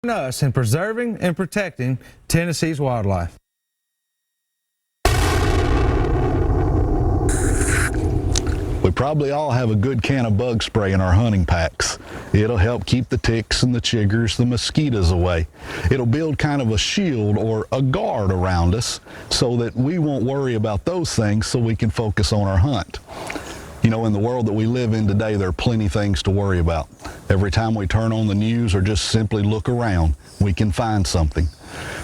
us in preserving and protecting Tennessee's wildlife. We probably all have a good can of bug spray in our hunting packs. It'll help keep the ticks and the chiggers, the mosquitoes away. It'll build kind of a shield or a guard around us so that we won't worry about those things so we can focus on our hunt. You know, in the world that we live in today, there are plenty of things to worry about. Every time we turn on the news or just simply look around, we can find something.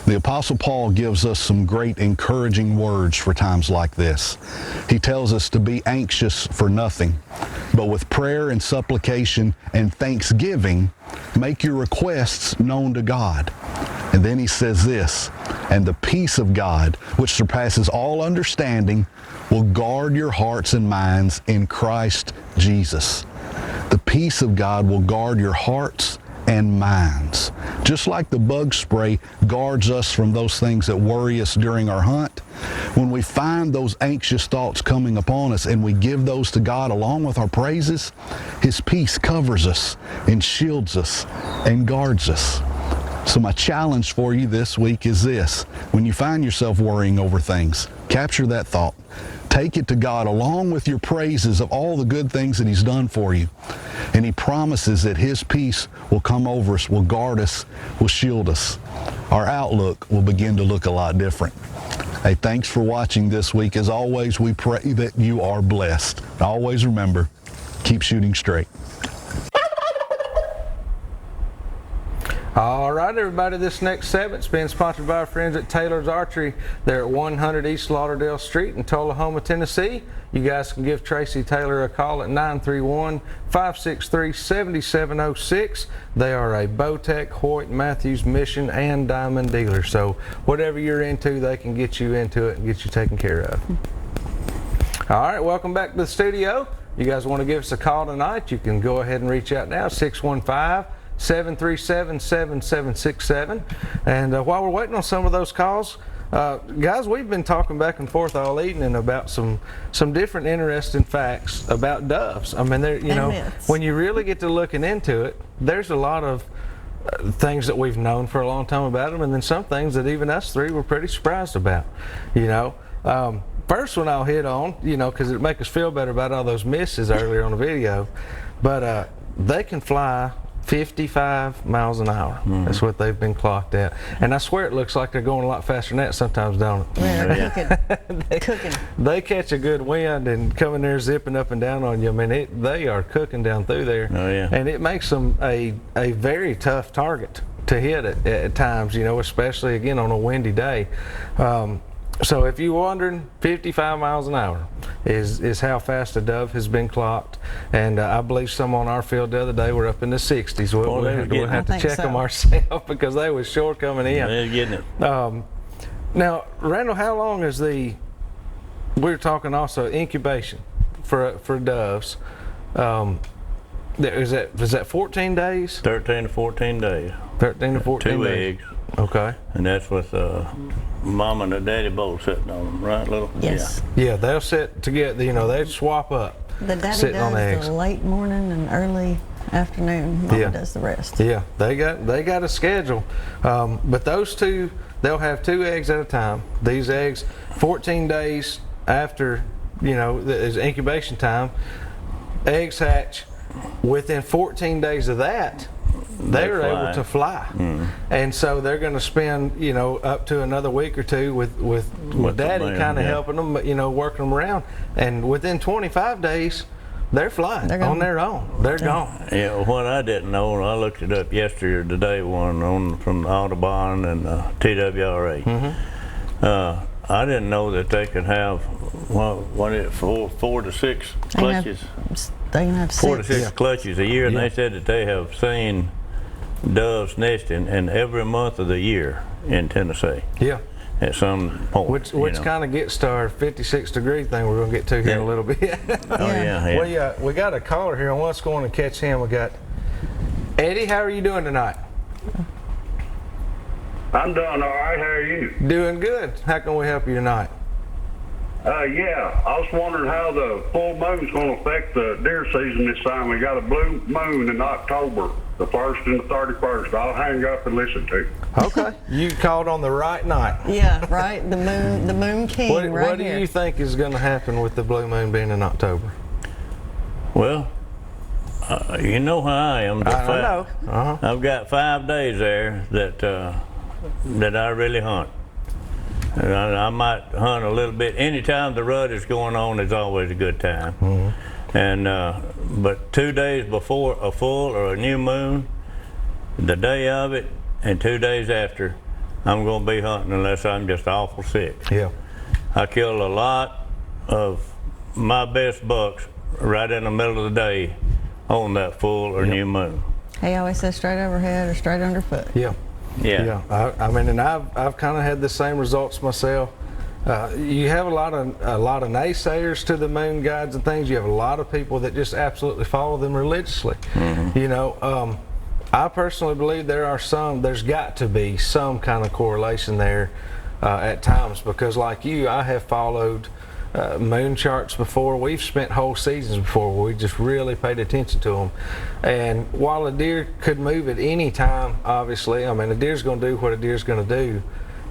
The Apostle Paul gives us some great encouraging words for times like this. He tells us to be anxious for nothing, but with prayer and supplication and thanksgiving, make your requests known to God. And then he says this, and the peace of God, which surpasses all understanding, will guard your hearts and minds in Christ Jesus. The peace of God will guard your hearts and minds. Just like the bug spray guards us from those things that worry us during our hunt, when we find those anxious thoughts coming upon us and we give those to God along with our praises, His peace covers us and shields us and guards us. So my challenge for you this week is this. When you find yourself worrying over things, capture that thought. Take it to God along with your praises of all the good things that He's done for you. And He promises that His peace will come over us, will guard us, will shield us. Our outlook will begin to look a lot different. Hey, thanks for watching this week. As always, we pray that you are blessed. Always remember, keep shooting straight. All right, everybody, this next segment's being sponsored by our friends at Taylor's Archery. They're at 100 East Lauderdale Street in Tullahoma, Tennessee. You guys can give Tracy Taylor a call at 931-563-7706. They are a Bowtech, Hoyt, Matthews, Mission, and Diamond dealer. So whatever you're into, they can get you into it and get you taken care of. All right, welcome back to the studio. You guys want to give us a call tonight, you can go ahead and reach out now, 615-737-7767. And while we're waiting on some of those calls, guys, we've been talking back and forth all evening about some different interesting facts about doves. I mean, when you really get to looking into it, there's a lot of things that we've known for a long time about them, and then some things that even us three were pretty surprised about. First one I'll hit on, because it'll make us feel better about all those misses earlier on the video, but they can fly 55 miles an hour. That's what they've been clocked at. And I swear it looks like they're going a lot faster than that sometimes, don't it? Yeah, they're cooking. They catch a good wind and come in there zipping up and down on you. I mean, they are cooking down through there. Oh, yeah. And it makes them a very tough target to hit at times, especially, again, on a windy day. So if you're wondering, 55 miles an hour is how fast a dove has been clocked. And I believe some on our field the other day were up in the 60s. We'll have to check them ourselves because they was sure coming in. They're getting it. Now, Randall, how long is we were talking also incubation for doves. Is that 14 days? 13 to 14 days. 13 to 14 Two days. eggs. Okay. And that's with mom and the daddy both sitting on them, right, little? Yes. Yeah, they'll sit together, they swap up. The daddy sitting on the does eggs. the late morning and early afternoon. Mama does the rest. Yeah, they got a schedule. But those two, they'll have 2 eggs at a time. These eggs, 14 days after, is incubation time, eggs hatch. Within 14 days of that, they're able to fly. And so they're going to spend up to another week or two with daddy kind of helping them, working them around, and within 25 days they're flying on their own. They're gone. Yeah, what I didn't know, and I looked it up yesterday or today, from the Audubon and TWRA. I didn't know that they could have 4 to 6 clutches. They can have 6. 4 to 6 clutches a year, and they said that they have seen doves nesting in every month of the year in Tennessee. Yeah. At some point. Which kind of gets to our 56-degree thing we're going to get to here in a little bit. We got a caller here, and let's go on and catch him. We got Eddie. How are you doing tonight? I'm doing all right. How are you? Doing good. How can we help you tonight? Yeah, I was wondering how the full moon's going to affect the deer season this time. We got a blue moon in October. the 1st and the 31st. I'll hang up and listen to you. Okay, you called on the right night. Yeah, right. The moon king right What do here. you think is going to happen with the blue moon being in October? Well, you know how I am. I know. I've got 5 days there that I really hunt. And I might hunt a little bit. Anytime the rut is going on is always a good time. And but 2 days before a full or a new moon, the day of it and 2 days after, I'm going to be hunting unless I'm just awful sick. Yeah. I killed a lot of my best bucks right in the middle of the day on that full or new moon. He always says straight overhead or straight underfoot. Yeah. Yeah. I mean, and I've kind of had the same results myself. You have a lot of naysayers to the moon guides and things. You have a lot of people that just absolutely follow them religiously. You know, I personally believe there's got to be some kind of correlation there at times, because like you, I have followed moon charts before. We've spent whole seasons before where we just really paid attention to them. And while a deer could move at any time, obviously, I mean, a deer's going to do what a deer's going to do.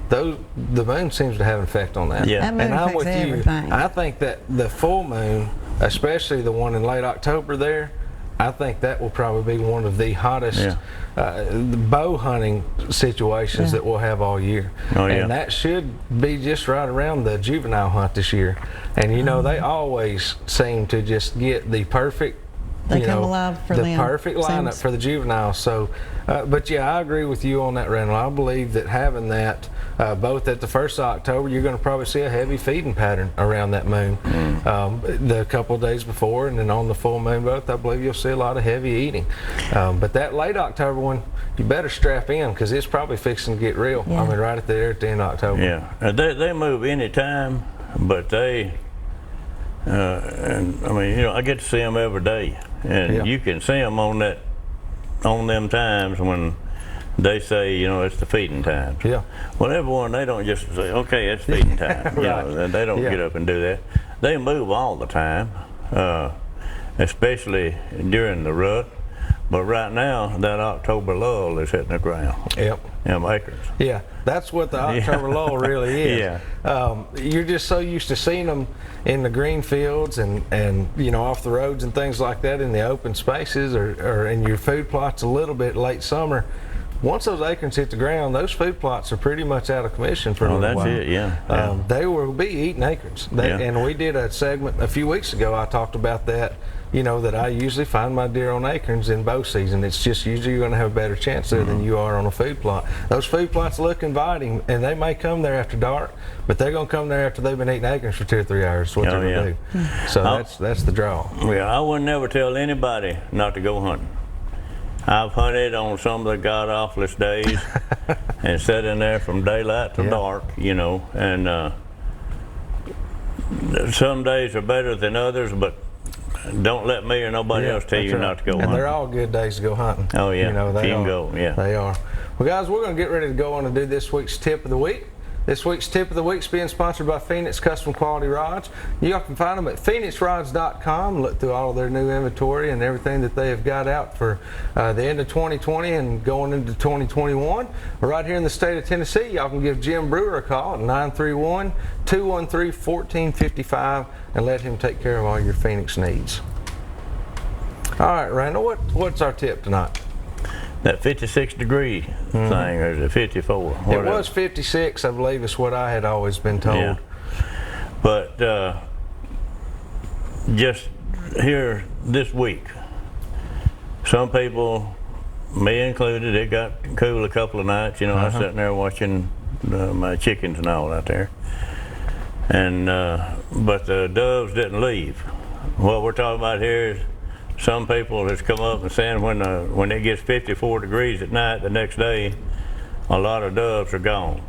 The moon seems to have an effect on that. Yeah. That moon And I'm affects with you. everything. I think that the full moon, especially the one in late October there, I think that will probably be one of the hottest bow hunting situations that we'll have all year. Oh, yeah. And that should be just right around the juvenile hunt this year. And you know, they always seem to just get the perfect, They you come know, alive for the them. perfect lineup Seems- for the juveniles. So, but yeah, I agree with you on that, Randall. I believe that having that both at the 1st of October, you're going to probably see a heavy feeding pattern around that moon. The couple of days before, and then on the full moon both, I believe you'll see a lot of heavy eating. But that late October one, you better strap in, because it's probably fixing to get real. Yeah. I mean, right at the end of October. Yeah. They move any time, but they, and I mean, you know, I get to see them every day, and you can see them on them times when they say, you know, it's the feeding time. Yeah. Well, everyone, they don't just say, okay, it's feeding time. You Right. know, they don't get up and do that. They move all the time, especially during the rut. But right now, that October lull is hitting the ground. Yep. Them acres. Yeah, that's what the October lull really is. Yeah. You're just so used to seeing them in the green fields and you know, off the roads and things like that in the open spaces or in your food plots a little bit late summer. Once those acorns hit the ground, those food plots are pretty much out of commission for a little while. That's it, yeah. They will be eating acorns. And we did a segment a few weeks ago. I talked about that, you know, that I usually find my deer on acorns in bow season. It's just usually you're going to have a better chance there than you are on a food plot. Those food plots look inviting, and they may come there after dark, but they're going to come there after they've been eating acorns for 2 or 3 hours. That's what they're going to do. So that's the draw. Yeah, I would never tell anybody not to go hunting. I've hunted on some of the god-awfulest days and sat in there from daylight to dark, you know, and some days are better than others, but don't let me or nobody else tell you not to go hunting. And they're all good days to go hunting. Oh, yeah. You know, You can go, yeah. They are. Well, guys, we're going to get ready to go on and do this week's tip of the week. This week's tip of the week is being sponsored by Phoenix Custom Quality Rods. You all can find them at phoenixrods.com. Look through all of their new inventory and everything that they have got out for the end of 2020 and going into 2021. Right here in the state of Tennessee, y'all can give Jim Brewer a call at 931-213-1455 and let him take care of all your Phoenix needs. All right, Randall, what's our tip tonight? That 56-degree thing, or is it 54? Whatever. It was 56, I believe, is what I had always been told. Yeah. But just here this week, some people, me included, it got cool a couple of nights. You know, I was sitting there watching my chickens and all out there. And but the doves didn't leave. What we're talking about here is some people has come up and saying when it gets 54 degrees at night the next day, a lot of doves are gone.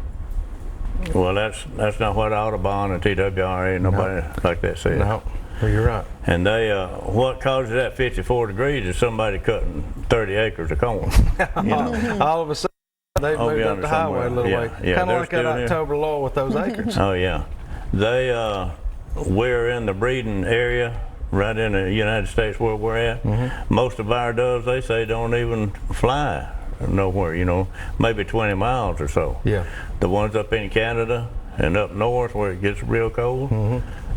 Well, that's not what Audubon and TWRA and nobody like that says. No, well, you're right. And they, what causes that 54 degrees is somebody cutting 30 acres of corn. You know? All of a sudden, they've moved up the highway a little way. Yeah, Kind of they're like that still here. October lull with those acres. Oh yeah, they we're in the breeding area right in the United States where we're at, most of our doves, they say, don't even fly nowhere, you know, maybe 20 miles or so. Yeah. The ones up in Canada and up north where it gets real cold,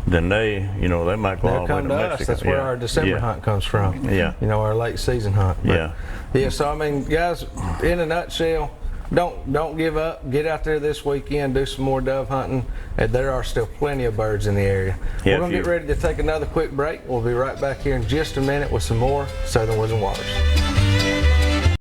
then they, you know, they might go all They'll the way come to to us. Mexico. That's where our December hunt comes from. Yeah. You know, our late season hunt. But, Yeah. Yeah. So I mean, guys, in a nutshell, don't give up. Get out there this weekend, do some more dove hunting. And there are still plenty of birds in the area. Yeah, We're gonna get ready to take another quick break. We'll be right back here in just a minute with some more Southern Woods and Waters.